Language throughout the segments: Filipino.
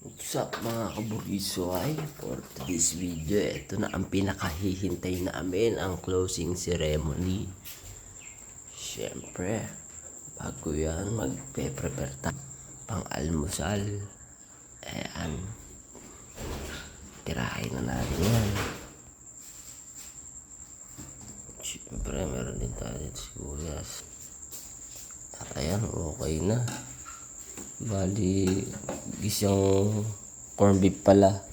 What's up mga kaburiso ay for today's video, ito na ang pinakahihintay namin, ang closing ceremony. Siyempre, bago yan magpe-prepare pang almusal. Ayan, tirahin na natin yan. Siyempre meron din tayo dito sibuyas. At ayan, okay na. Bali, isang corn beef pala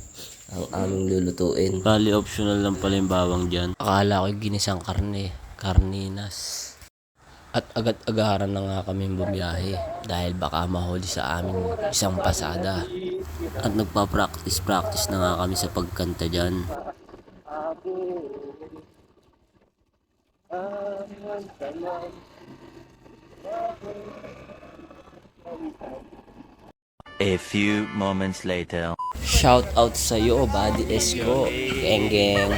ang aming lulutuin. Bali, optional lang pala yung bawang dyan. Akala ko ginisang karne, karninas. At agad-agaran na nga kami bumiyahe dahil baka mahuli sa amin isang pasada. At nagpa-practice na nga kami sa pagkanta dyan. A few moments later. Shout out sa iyo, Buddy Esco. Geng geng.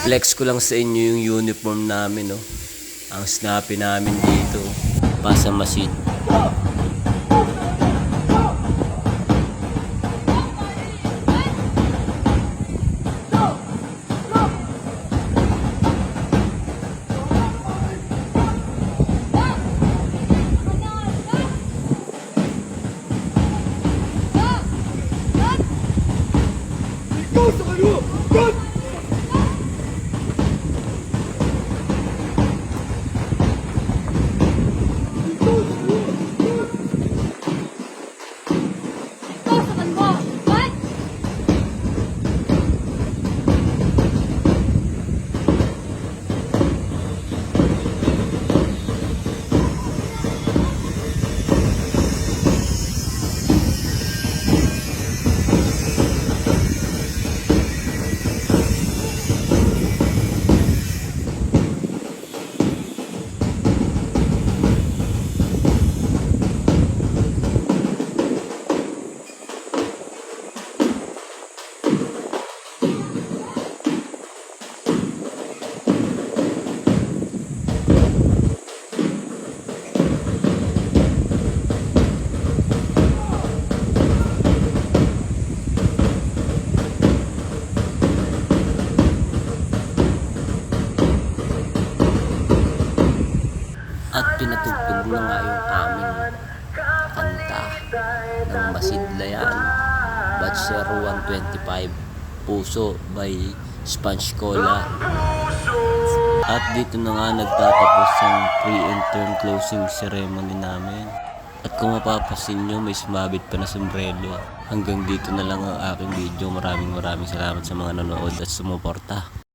Flex ko lang sa inyo yung uniform namin, no. Ang snappy namin dito. Pasamasid. At pinatugtog na nga yung aming kanta ng Masidlayan, Batcher 125, Puso by Sponge Cola. At dito na nga nagtatapos ang pre-intern closing ceremony namin. At kung mapapasin nyo, may sumabit pa na sombrero. Hanggang dito na lang ang aking video. Maraming salamat sa mga nanood at sumuporta.